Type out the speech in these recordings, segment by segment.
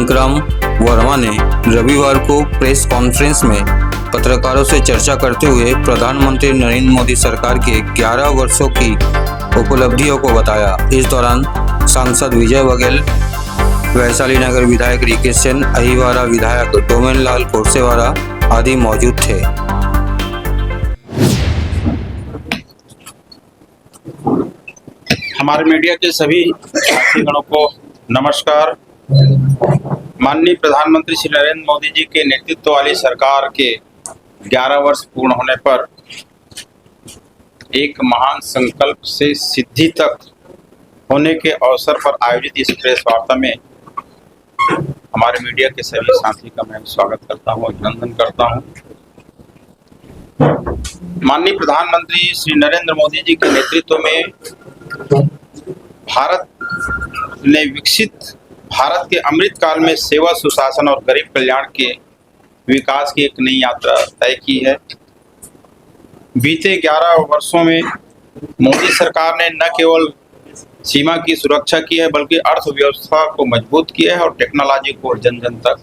विक्रम वर्मा ने रविवार को प्रेस कॉन्फ्रेंस में पत्रकारों से चर्चा करते हुए प्रधानमंत्री नरेंद्र मोदी सरकार के 11 वर्षों की उपलब्धियों को बताया। इस दौरान सांसद विजय बघेल, वैशाली नगर विधायक रिकेश सेन, अहिवारा विधायक डोमेन लाल कोरसेवारा आदि मौजूद थे। हमारे मीडिया के सभी साथीगणों को नमस्कार। माननीय प्रधानमंत्री श्री नरेंद्र मोदी जी के नेतृत्व वाली सरकार के 11 वर्ष पूर्ण होने पर एक महान संकल्प से सिद्धि तक होने के अवसर पर आयोजित इस प्रेस वार्ता में हमारे मीडिया के सभी साथी का मैं स्वागत करता हूं, अभिनंदन करता हूं। माननीय प्रधानमंत्री श्री नरेंद्र मोदी जी के नेतृत्व में भारत ने विकसित भारत के अमृत काल में सेवा, सुशासन और गरीब कल्याण के विकास की एक नई यात्रा तय की है। बीते 11 वर्षों में मोदी सरकार ने न केवल सीमा की सुरक्षा की है बल्कि अर्थव्यवस्था को मजबूत किया है और टेक्नोलॉजी को जन जन तक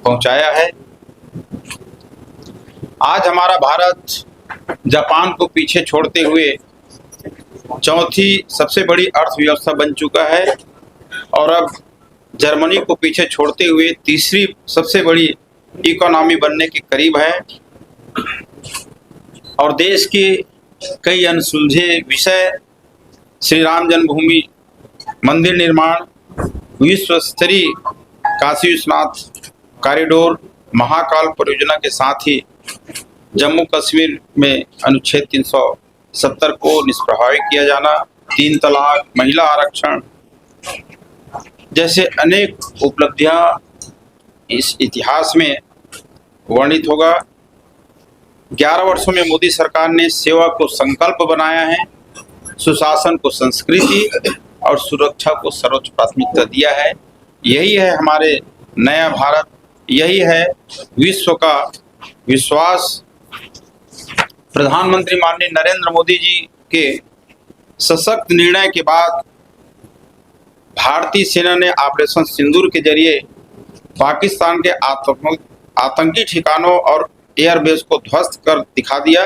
पहुंचाया है। आज हमारा भारत जापान को पीछे छोड़ते हुए चौथी सबसे बड़ी अर्थव्यवस्था बन चुका है और अब जर्मनी को पीछे छोड़ते हुए तीसरी सबसे बड़ी इकोनॉमी बनने के करीब है और देश के कई अनसुलझे विषय, श्री राम जन्मभूमि मंदिर निर्माण, विश्व स्तरीय काशी विश्वनाथ कॉरिडोर, महाकाल परियोजना के साथ ही जम्मू कश्मीर में अनुच्छेद 370 को निष्प्रभावी किया जाना, 3 तलाक, महिला आरक्षण जैसे अनेक उपलब्धियां इस इतिहास में वर्णित होगा। 11 वर्षों में मोदी सरकार ने सेवा को संकल्प बनाया है, सुशासन को संस्कृति और सुरक्षा को सर्वोच्च प्राथमिकता दिया है। यही है हमारे नया भारत, यही है विश्व का विश्वास। प्रधानमंत्री माननीय नरेंद्र मोदी जी के सशक्त निर्णय के बाद भारतीय सेना ने ऑपरेशन सिंदूर के जरिए पाकिस्तान के आतंकी ठिकानों और एयरबेस को ध्वस्त कर दिखा दिया।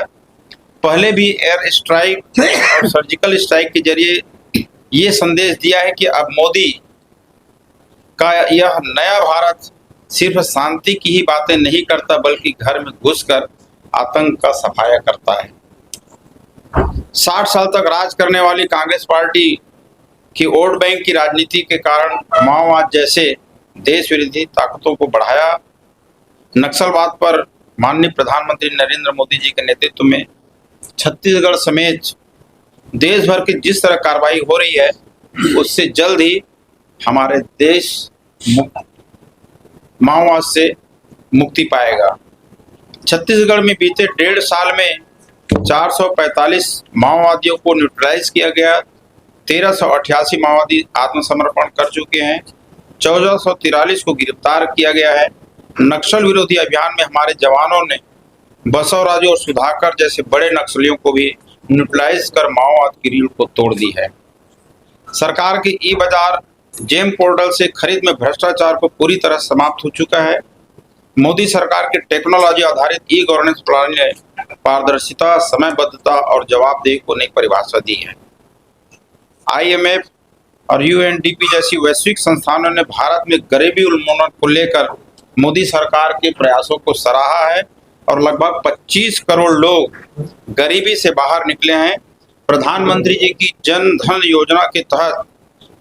पहले भी एयर स्ट्राइक और सर्जिकल स्ट्राइक के जरिए ये संदेश दिया है कि अब मोदी का यह नया भारत सिर्फ शांति की ही बातें नहीं करता बल्कि घर में घुसकर आतंक का सफाया करता है। 60 साल तक राज करने वाली कांग्रेस पार्टी की वोट बैंक की राजनीति के कारण माओवाद जैसे देश विरोधी ताकतों को बढ़ाया। नक्सलवाद पर माननीय प्रधानमंत्री नरेंद्र मोदी जी के नेतृत्व में छत्तीसगढ़ समेत देश भर की जिस तरह कार्रवाई हो रही है उससे जल्द ही हमारे देश माओवाद से मुक्ति पाएगा। छत्तीसगढ़ में बीते 1.5 साल में 445 माओवादियों को न्यूट्रलाइज किया गया, 1388 माओवादी आत्मसमर्पण कर चुके हैं, 1443 को गिरफ्तार किया गया है। नक्सल विरोधी अभियान में हमारे जवानों ने बसवराजू और सुधाकर जैसे बड़े नक्सलियों को भी न्यूट्रलाइज कर माओवाद की रीढ़ को तोड़ दी है। सरकार की ई बाजार जेम पोर्टल से खरीद में भ्रष्टाचार को पूरी तरह समाप्त हो चुका है। मोदी सरकार की टेक्नोलॉजी आधारित ई गवर्नेंस प्रणाली ने पारदर्शिता, समयबद्धता और जवाबदेही को नई परिभाषा दी है। IMF और UNDP जैसी वैश्विक संस्थानों ने भारत में गरीबी उन्मूलन को लेकर मोदी सरकार के प्रयासों को सराहा है और लगभग 25 करोड़ लोग गरीबी से बाहर निकले हैं। प्रधानमंत्री जी की जन धन योजना के तहत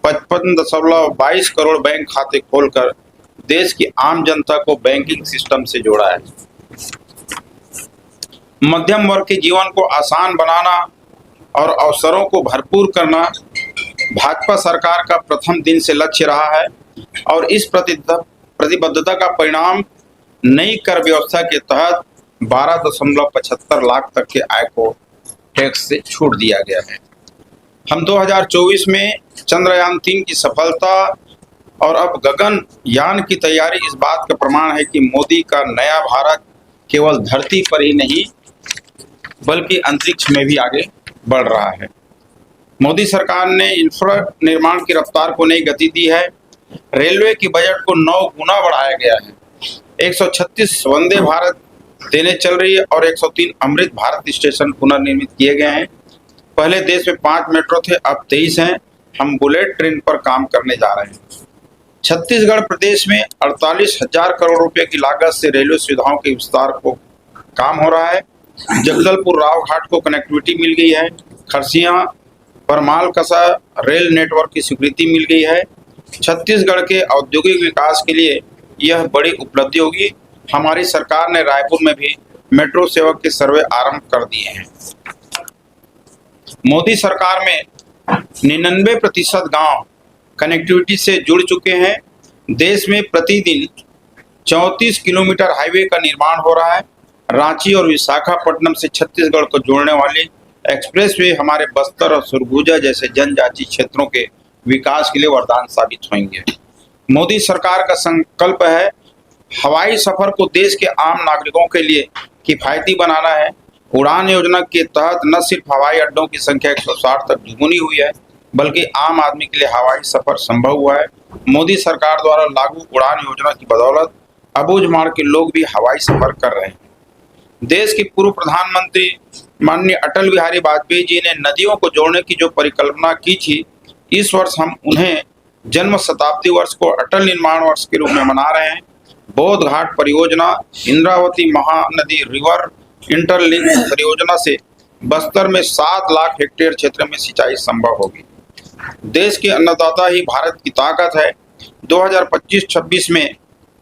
55.22 करोड़ बैंक खाते खोलकर देश की आम जनता को बैंकिंग सिस्टम से जोड़ा है। मध्यम वर्ग के जीवन को आसान बनाना और अवसरों को भरपूर करना भाजपा सरकार का प्रथम दिन से लक्ष्य रहा है और इस प्रतिबद्धता का परिणाम नई कर व्यवस्था के तहत 12.75 लाख तक के आय को टैक्स से छूट दिया गया है। हम 2024 में चंद्रयान 3 की सफलता और अब गगनयान की तैयारी इस बात का प्रमाण है कि मोदी का नया भारत केवल धरती पर ही नहीं बल्कि अंतरिक्ष में भी आगे बढ़ रहा है। मोदी सरकार ने इंफ्रा निर्माण की रफ्तार को नई गति दी है। रेलवे की बजट को 9 गुना बढ़ाया गया है। 136 वंदे भारत ट्रेनें चल रही है और 103 अमृत भारत स्टेशन पुनर्निर्मित किए गए हैं। पहले देश में 5 मेट्रो थे, अब 23 हैं। हम बुलेट ट्रेन पर काम करने जा रहे हैं। छत्तीसगढ़ प्रदेश में 48,000 करोड़ रुपए की लागत से रेलवे सुविधाओं के विस्तार को काम हो रहा है। जगदलपुर रावघाट को कनेक्टिविटी मिल गई है। खरसिया परमाल कसा रेल नेटवर्क की स्वीकृति मिल गई है। छत्तीसगढ़ के औद्योगिक विकास के लिए यह बड़ी उपलब्धि होगी। हमारी सरकार ने रायपुर में भी मेट्रो सेवा के सर्वे आरंभ कर दिए हैं। मोदी सरकार में 99% गांव कनेक्टिविटी से जुड़ चुके हैं। देश में प्रतिदिन 34 किलोमीटर हाईवे का निर्माण हो रहा है। रांची और विशाखापट्टनम से छत्तीसगढ़ को जोड़ने वाली एक्सप्रेसवे हमारे बस्तर और सरगुजा जैसे जनजातीय क्षेत्रों के विकास के लिए वरदान साबित होंगे। मोदी सरकार का संकल्प है हवाई सफर को देश के आम नागरिकों के लिए किफायती बनाना है। उड़ान योजना के तहत न सिर्फ हवाई अड्डों की संख्या 160 तक दुगुनी हुई है, बल्कि आम आदमी के लिए हवाई सफर संभव हुआ है। मोदी सरकार द्वारा लागू उड़ान योजना की बदौलत अबूझमाड़ के लोग भी हवाई सफर कर रहे हैं। देश के पूर्व प्रधानमंत्री माननीय अटल बिहारी वाजपेयी जी ने नदियों को जोड़ने की जो परिकल्पना की थी, इस वर्ष हम उन्हें जन्म शताब्दी वर्ष को अटल निर्माण वर्ष के रूप में मना रहे हैं। बौद्ध घाट परियोजना, इंद्रावती महानदी रिवर इंटरलिंक परियोजना से बस्तर में 7 लाख हेक्टेयर क्षेत्र में सिंचाई संभव होगी। देश के अन्नदाता ही भारत की ताकत है। 2025-26 में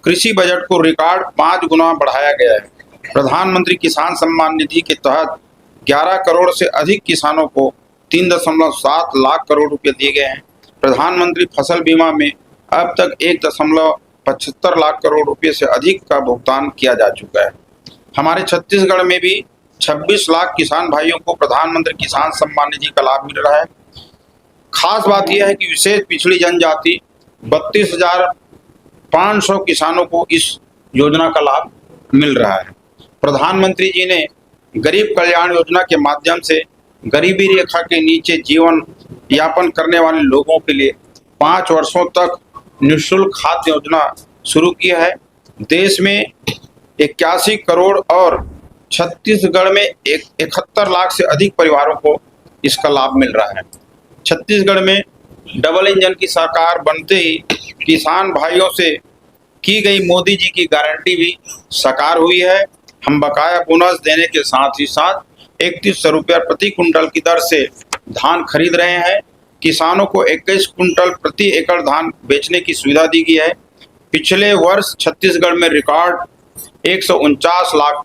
कृषि बजट को रिकॉर्ड 5 गुना बढ़ाया गया है। प्रधानमंत्री किसान सम्मान निधि के तहत 11 करोड़ से अधिक किसानों को 3.7 लाख करोड़ रुपए दिए गए हैं। प्रधानमंत्री फसल बीमा में अब तक 1.75 लाख करोड़ रुपए से अधिक का भुगतान किया जा चुका है। हमारे छत्तीसगढ़ में भी 26 लाख किसान भाइयों को प्रधानमंत्री किसान सम्मान निधि का लाभ मिल रहा है। खास बात यह है कि विशेष पिछड़ी जनजाति 32,500 किसानों को इस योजना का लाभ मिल रहा है। प्रधानमंत्री जी ने गरीब कल्याण योजना के माध्यम से गरीबी रेखा के नीचे जीवन यापन करने वाले लोगों के लिए 5 वर्षों तक निःशुल्क खाद्य योजना शुरू की है। देश में 81 करोड़ और छत्तीसगढ़ में 71 लाख से अधिक परिवारों को इसका लाभ मिल रहा है। छत्तीसगढ़ में डबल इंजन की सरकार बनते ही किसान भाइयों से की गई मोदी जी की गारंटी भी साकार हुई है। हम बकाया बोनस देने के साथ ही साथ 3100 रुपया प्रति कुंटल की दर से धान खरीद रहे हैं। किसानों को 21 कुंटल प्रति एकड़ धान बेचने की सुविधा दी गई है। पिछले वर्ष छत्तीसगढ़ में रिकॉर्ड 149 लाख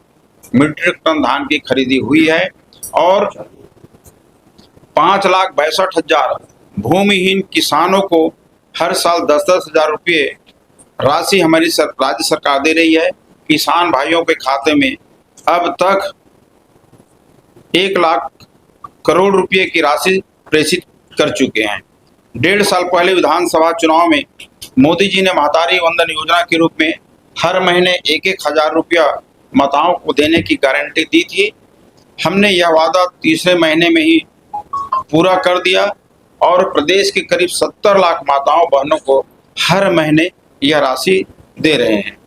मीट्रिक टन धान की खरीदी हुई है और 5,62,000 भूमिहीन किसानों को हर साल 10-10 हजार रुपये राशि हमारी राज्य सरकार दे रही है। किसान भाइयों के खाते में अब तक 1 लाख करोड़ रुपए की राशि प्रेषित कर चुके हैं। 1.5 साल पहले विधानसभा चुनाव में मोदी जी ने महतारी वंदन योजना के रूप में हर महीने 1-1 हजार रुपया माताओं को देने की गारंटी दी थी। हमने यह वादा तीसरे महीने में ही पूरा कर दिया और प्रदेश के करीब 70 लाख माताओं बहनों को हर महीने यह राशि दे रहे हैं।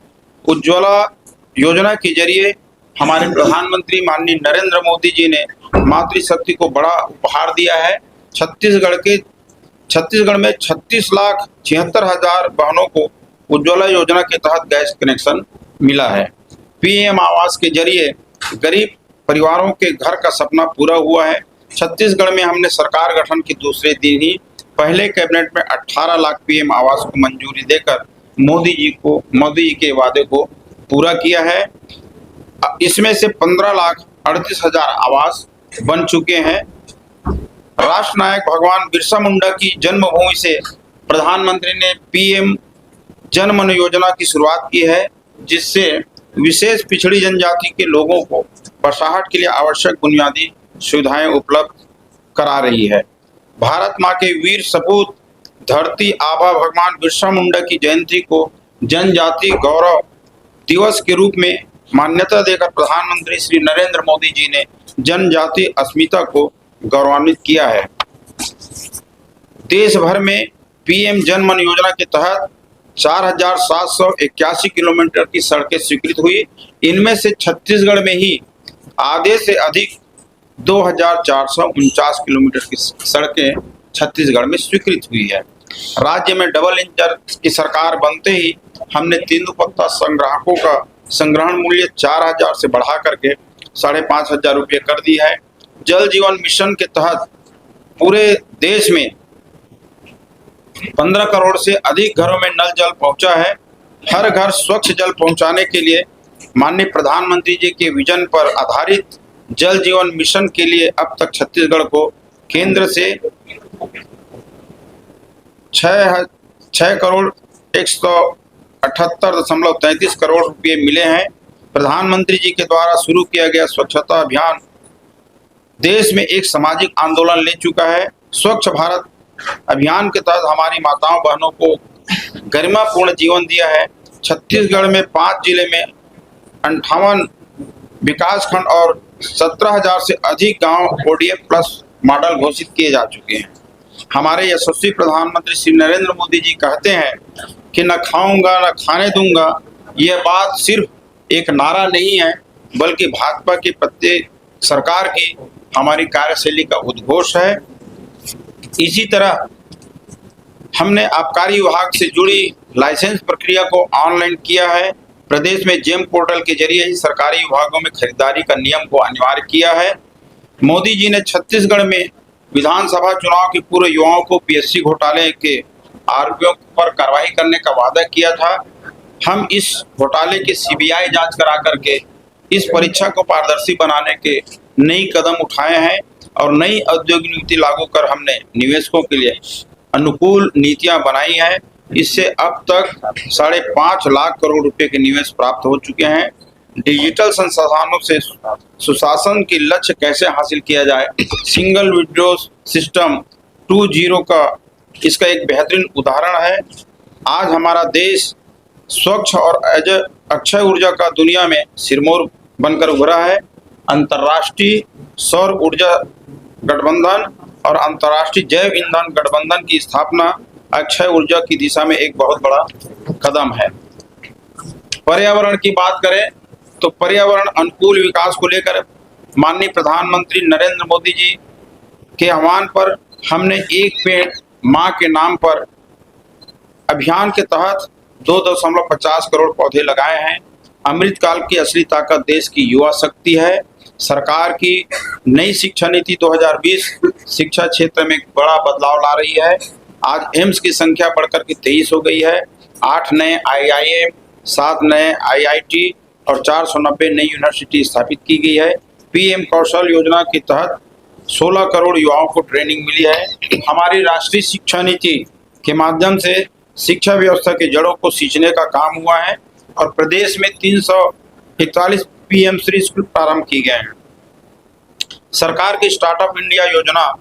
उज्ज्वला योजना के जरिए हमारे प्रधानमंत्री माननीय नरेंद्र मोदी जी ने मातृशक्ति को बड़ा उपहार दिया है। छत्तीसगढ़ में 36,76,000 बहनों को उज्ज्वला योजना के तहत गैस कनेक्शन मिला है। पीएम आवास के जरिए गरीब परिवारों के घर का सपना पूरा हुआ है। छत्तीसगढ़ में हमने सरकार गठन के दूसरे दिन ही पहले कैबिनेट में 18 लाख पीएम आवास को मंजूरी देकर मोदी जी के वादे को पूरा किया है। इसमें से 15,38,000 आवास बन चुके हैं। राष्ट्र नायक भगवान बिरसा मुंडा की जन्मभूमि से प्रधानमंत्री ने पीएम जन मन योजना की शुरुआत की है, जिससे विशेष पिछड़ी जनजाति के लोगों को बसाहट के लिए आवश्यक बुनियादी सुविधाएं उपलब्ध करा रही है। भारत माँ के वीर सपूत धरती आबा भगवान बिरसा मुंडा की जयंती को जनजाति गौरव दिवस के रूप में मान्यता देकर प्रधानमंत्री श्री नरेंद्र मोदी जी ने जनजाति अस्मिता को गौरवान्वित किया है। देश भर में पीएम जन मन योजना के तहत 4,781 किलोमीटर की सड़कें स्वीकृत हुई। इनमें से छत्तीसगढ़ में ही आधे से अधिक 2,449 किलोमीटर की सड़कें छत्तीसगढ़ में स्वीकृत हुई है। राज्य में डबल इंजन की सरकार बनते ही हमने तेंदूपत्ता संग्राहकों का संग्रहण मूल्य 4,000 से बढ़ा करके 5,500 रुपये कर दी है। जल जीवन मिशन के तहत पूरे देश में 15 करोड़ से अधिक घरों में नल जल पहुंचा है। हर घर स्वच्छ जल पहुंचाने के लिए माननीय प्रधानमंत्री जी के विजन पर आधारित जल जीवन मिशन के लिए अब तक छत्तीसगढ़ को केंद्र से 6 करोड़ 178.33 करोड़ रुपये मिले हैं। प्रधानमंत्री जी के द्वारा शुरू किया गया स्वच्छता अभियान देश में एक सामाजिक आंदोलन ले चुका है। स्वच्छ भारत अभियान के तहत हमारी माताओं बहनों को गरिमापूर्ण जीवन दिया है। छत्तीसगढ़ में 5 जिले में 58 विकासखंड और 17,000 से अधिक गांव ODF प्लस मॉडल घोषित किए जा चुके हैं। हमारे यशस्वी प्रधानमंत्री श्री नरेंद्र मोदी जी कहते हैं कि न खाऊंगा न खाने दूंगा। यह बात सिर्फ एक नारा नहीं है, बल्कि भाजपा के प्रत्येक सरकार की हमारी कार्यशैली का उद्घोष है। इसी तरह हमने आबकारी विभाग से जुड़ी लाइसेंस प्रक्रिया को ऑनलाइन किया है। प्रदेश में जेम पोर्टल के जरिए ही सरकारी विभागों में खरीदारी का नियम को अनिवार्य किया है। मोदी जी ने छत्तीसगढ़ में विधानसभा चुनाव के पूर्व युवाओं को PSC घोटाले के आरोपियों पर कार्रवाई करने का वादा किया था। हम इस घोटाले की CBI जांच करा करके इस परीक्षा को पारदर्शी बनाने के नई कदम उठाए हैं और नई औद्योगिक नीति लागू कर हमने निवेशकों के लिए अनुकूल नीतियां बनाई हैं। इससे अब तक 5.5 लाख करोड़ रुपए के निवेश प्राप्त हो चुके हैं। डिजिटल संसाधनों से सुशासन के लक्ष्य कैसे हासिल किया जाए, सिंगल विंडो सिस्टम 2.0 का इसका एक बेहतरीन उदाहरण है। आज हमारा देश स्वच्छ और अक्षय ऊर्जा का दुनिया में सिरमौर बनकर उभरा है। अंतर्राष्ट्रीय सौर ऊर्जा गठबंधन और अंतर्राष्ट्रीय जैव ईंधन गठबंधन की स्थापना अक्षय ऊर्जा की दिशा में एक बहुत बड़ा कदम है। पर्यावरण की बात करें तो पर्यावरण अनुकूल विकास को लेकर माननीय प्रधानमंत्री नरेंद्र मोदी जी के आह्वान पर हमने एक पेड़ मां के नाम पर अभियान के तहत 2.50 करोड़ पौधे लगाए हैं। अमृतकाल की असली ताकत देश की युवा शक्ति है। सरकार की नई शिक्षा नीति 2020 शिक्षा क्षेत्र में बड़ा बदलाव ला रही है। आज एम्स की संख्या बढ़कर के 23 हो गई है। 8 नए IIM, 7 नए IIT और 490 नई यूनिवर्सिटी स्थापित की गई है। PM कौशल योजना के तहत 16 करोड़ युवाओं को ट्रेनिंग मिली है। हमारी राष्ट्रीय शिक्षा नीति के माध्यम से शिक्षा व्यवस्था के जड़ों को सींचने का काम हुआ है और प्रदेश में 341 PM श्री स्कूल प्रारंभ किए गए हैं। सरकार की स्टार्टअप इंडिया योजना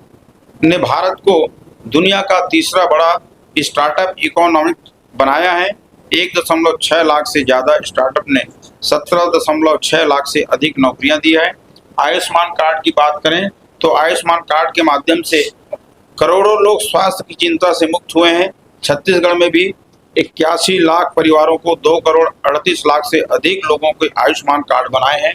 ने भारत को दुनिया का तीसरा बड़ा स्टार्टअप इकोनॉमी बनाया है। 1.6 लाख से ज़्यादा स्टार्टअप ने 17.6 लाख से अधिक नौकरियां दी है। आयुष्मान कार्ड की बात करें तो आयुष्मान कार्ड के माध्यम से करोड़ों लोग स्वास्थ्य की चिंता से मुक्त हुए हैं। छत्तीसगढ़ में भी 81 लाख परिवारों को 2 करोड़ 38 लाख से अधिक लोगों के आयुष्मान कार्ड बनाए हैं।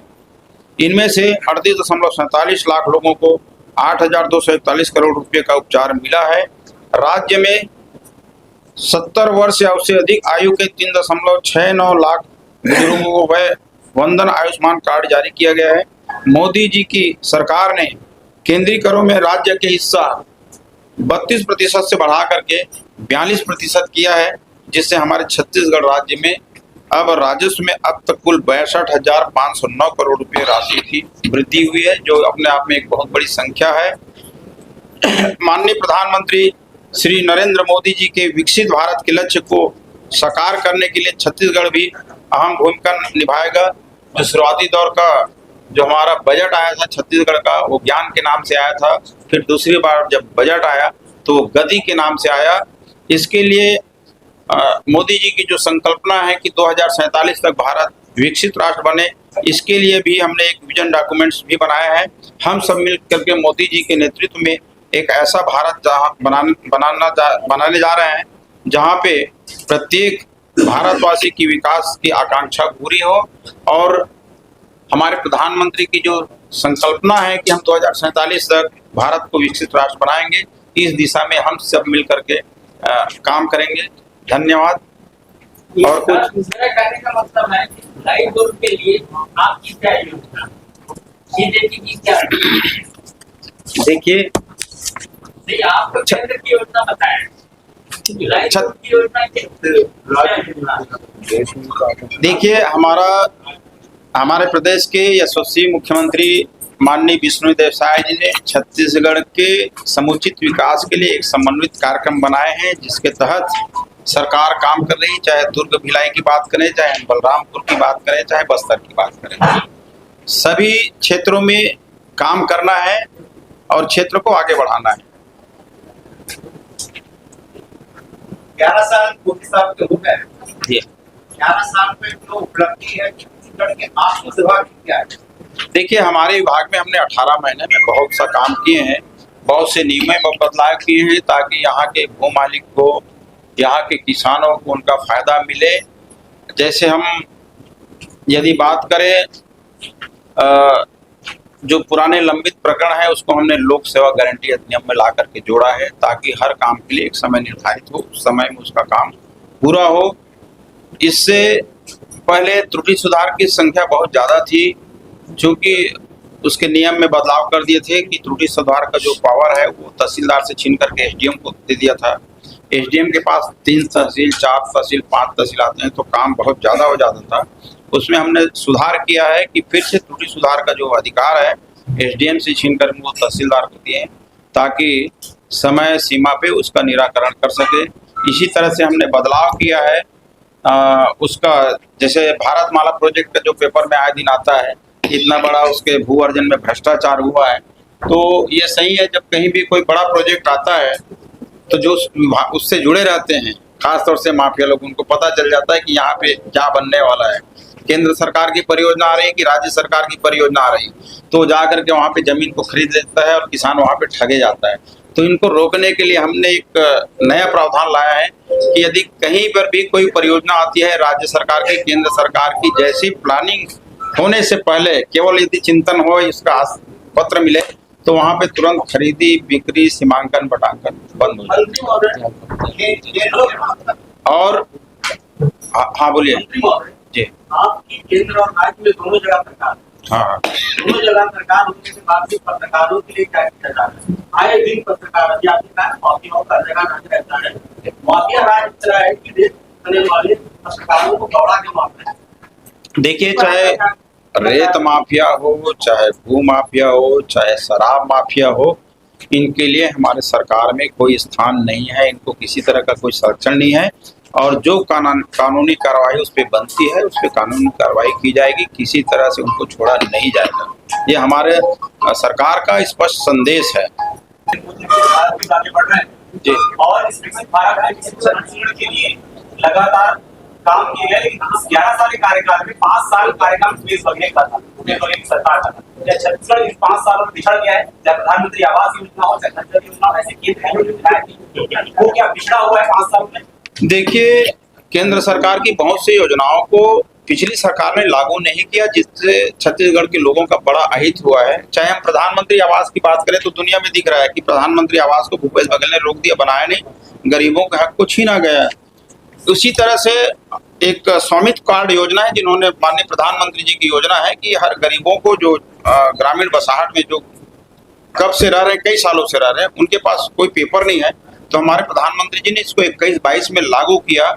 इनमें से 38.47 लाख लोगों को 8,241 करोड़ रुपए का उपचार मिला है। राज्य में 70 वर्ष या उससे अधिक आयु के 3.69 लाख बुजुर्गों को वह वंदन आयुष्मान कार्ड जारी किया गया है। मोदी जी की सरकार ने केंद्रीय करों में राज्य के हिस्सा 32% से बढ़ा करके 42% किया है, जिससे हमारे छत्तीसगढ़ राज्य में अब राजस्व में अब तक कुल 62,509 करोड़ रुपए राशि की वृद्धि हुई है, जो अपने आप में एक बहुत बड़ी संख्या है। माननीय प्रधानमंत्री श्री नरेंद्र मोदी जी के विकसित भारत के लक्ष्य को साकार करने के लिए छत्तीसगढ़ भी अहम भूमिका निभाएगा। जो शुरुआती दौर का जो हमारा बजट आया था छत्तीसगढ़ का, वो ज्ञान के नाम से आया था। फिर दूसरी बार जब बजट आया तो वो गति के नाम से आया। इसके लिए मोदी जी की जो संकल्पना है कि 2047 तक भारत विकसित राष्ट्र बने, इसके लिए भी हमने एक विजन डॉक्यूमेंट्स भी बनाया है। हम सब मिल करके मोदी जी के नेतृत्व में एक ऐसा भारत जहाँ बनाने जा रहे हैं जहाँ पे प्रत्येक भारतवासी की विकास की आकांक्षा पूरी हो। और हमारे प्रधानमंत्री की जो संकल्पना है कि हम 2047 तक भारत को विकसित राष्ट्र बनाएंगे, इस दिशा में हम सब मिल करके काम करेंगे। धन्यवाद। और कुछ दूसरा कहने का मतलब है कि लाइट बोर्ड के लिए आपकी क्या योजना, बीजेपी की क्या? देखिए, नहीं, आपको केंद्र की योजना बताएं। लाइट बोर्ड की योजना क्या योजना? देखिए, हमारे प्रदेश के यशस्वी मुख्यमंत्री माननीय विष्णुदेव साय जी ने छत्तीसगढ़ के समुचित विकास के लिए एक समन्वित कार्यक्रम बनाए हैं, जिसके तहत सरकार काम कर रही है। चाहे दुर्ग भिलाई की बात करें, चाहे बलरामपुर की बात करें, चाहे बस्तर की बात करें, सभी क्षेत्रों में काम करना है और क्षेत्र को आगे बढ़ाना है। 11 साल मोदी साहब के हो गए। जी, 11 साल में जो उपलब्धि है छत्तीसगढ़ के, आपको विभाग की क्या है? देखिए, हमारे विभाग में हमने 18 महीने में बहुत सा काम किए हैं, बहुत से नियमों में बदलाव किए हैं ताकि यहाँ के भू मालिक को, यहाँ के किसानों को उनका फायदा मिले। जैसे हम यदि बात करें, जो पुराने लंबित प्रकरण है उसको हमने लोक सेवा गारंटी अधिनियम में ला करके जोड़ा है ताकि हर काम के लिए एक समय निर्धारित हो, उस समय में उसका काम पूरा हो। इससे पहले त्रुटि सुधार की संख्या बहुत ज़्यादा थी, चूँकि उसके नियम में बदलाव कर दिए थे कि त्रुटि सुधार का जो पावर है वो तहसीलदार से छीन करके एसडीएम को दे दिया था। एसडीएम के पास 3 तहसील, 4 तहसील, 5 तहसील आते हैं तो काम बहुत ज़्यादा हो जाता था। उसमें हमने सुधार किया है कि फिर से त्रुटि सुधार का जो अधिकार है एसडीएम से छीन कर वो तहसीलदार को दिए, ताकि समय सीमा पे उसका निराकरण कर सके। इसी तरह से हमने बदलाव किया है उसका, जैसे भारतमाला प्रोजेक्ट का जो पेपर में आए दिन आता है, इतना बड़ा उसके भू अर्जन में भ्रष्टाचार हुआ है, तो ये सही है जब कहीं भी कोई बड़ा प्रोजेक्ट आता है तो जो उससे जुड़े रहते हैं, खासतौर से माफिया लोग, उनको पता चल जाता है कि यहाँ पे क्या बनने वाला है, केंद्र सरकार की परियोजना आ रही है कि राज्य सरकार की परियोजना आ रही है, तो जा करके वहाँ पे जमीन को खरीद लेता है और किसान वहाँ पे ठगे जाता है। तो इनको रोकने के लिए हमने एक नया प्रावधान लाया है कि यदि कहीं पर भी कोई परियोजना आती है राज्य सरकार की, केंद्र सरकार की, जैसी प्लानिंग होने से पहले केवल यदि चिंतन हो, इसका पत्र मिले, तो वहाँ पे तुरंत खरीदी, बिक्री, सीमांकन, बटांकन बंद हो जाए। और हाँ बोलिए जी। आपकी केंद्र और राज्य में दोनों जगह सरकार, हाँ, दोनों जगह सरकार होने के बाद भी पत्रकारों के लिए क्या किया जा रहा है? आए दिन पत्रकार माफियाओं का जगह नहीं रहता है। माफिया राज इस तरह है कि देश करने वाले पत्रकारों को दौड़ा के मारते हैं। देखिए, चाहे रेत माफिया हो, चाहे भू माफिया हो, चाहे शराब माफिया हो, इनके लिए हमारे सरकार में कोई स्थान नहीं है, इनको किसी तरह का कोई संरक्षण नहीं है। और जो कानूनी कार्रवाई उस पर बनती है, उस पर कानूनी कार्रवाई की जाएगी, किसी तरह से उनको छोड़ा नहीं जाएगा। ये हमारे सरकार का स्पष्ट संदेश है आगे बढ़ रहे हैं जी। और इस विकसित भारत के लिए लगातार काम किए गए, लेकिन 11 साल के कार्यकाल में 5 साल कार्यकाल भूपेश बघेल का था, भूपेश बघेल की सरकार का था। क्या छत्तीसगढ़ इस 5 सालों में पिछड़ गया है? चाहे प्रधानमंत्री आवास योजना हो, चाहे खंडर योजना, ऐसे केंद्र वो क्या पिछड़ा हुआ है 5 साल में? देखिए, केंद्र सरकार की बहुत सी योजनाओं को पिछली सरकार ने लागू नहीं किया, जिससे छत्तीसगढ़ के लोगों का बड़ा अहित हुआ है। चाहे हम प्रधानमंत्री आवास की बात करें तो दुनिया में दिख रहा है कि प्रधानमंत्री आवास को भूपेश बघेल ने रोक दिया, बनाया नहीं, गरीबों के हक को छीना गया है। उसी तरह से एक स्वामित्व कार्ड योजना है, जिन्होंने माननीय प्रधानमंत्री जी की योजना है कि हर गरीबों को जो ग्रामीण बसाहट में जो कब से रह रहे हैं, कई सालों से रह रहे हैं, उनके पास कोई पेपर नहीं है, तो हमारे प्रधानमंत्री जी ने इसको 21-22 में लागू किया,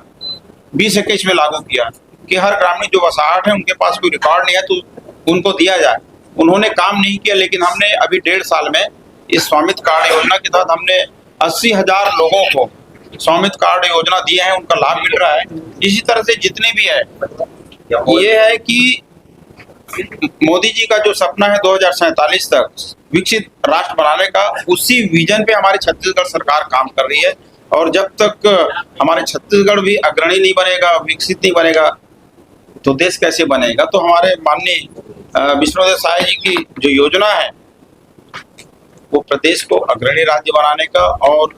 20-21 में लागू किया कि हर ग्रामीण जो बसाहट है उनके पास कोई रिकॉर्ड नहीं है तो उनको दिया जाए। उन्होंने काम नहीं किया, लेकिन हमने अभी 1.5 साल में इस स्वामित्व कार्ड योजना के तहत हमने 80,000 लोगों को स्वामित्व कार्ड योजना दिए हैं, उनका लाभ मिल रहा है। इसी तरह से जितने भी है, ये है कि मोदी जी का जो सपना है 2047 तक विकसित राष्ट्र बनाने का, उसी विजन पे हमारी छत्तीसगढ़ सरकार काम कर रही है। और जब तक हमारे छत्तीसगढ़ भी अग्रणी नहीं बनेगा, विकसित नहीं बनेगा, तो देश कैसे बनेगा। तो हमारे माननीय विष्णुदेव साय जी की जो योजना है वो प्रदेश को अग्रणी राज्य बनाने का और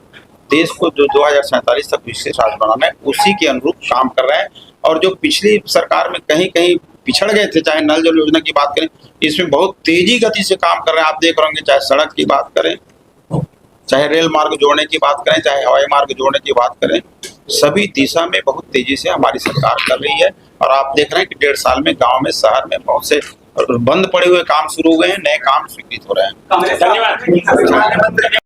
देश को जो 2047 तक विकसित राज्य बनाना है उसी के अनुरूप काम कर रहे हैं। और जो पिछली सरकार में कहीं कहीं पिछड़ गए थे, चाहे नल जल योजना की बात करें, इसमें बहुत तेजी गति से काम कर रहे हैं। आप देख रहे होंगे, चाहे सड़क की बात करें, चाहे रेल मार्ग जोड़ने की बात करें, चाहे हवाई मार्ग जोड़ने की बात करें, सभी दिशा में बहुत तेजी से हमारी सरकार कर रही है। और आप देख रहे हैं कि 1.5 साल में गांव में, शहर में बहुत से बंद पड़े हुए काम शुरू हुए हैं, नए काम स्वीकृत हो रहे हैं। धन्यवाद।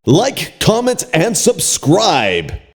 Like, comment, and subscribe.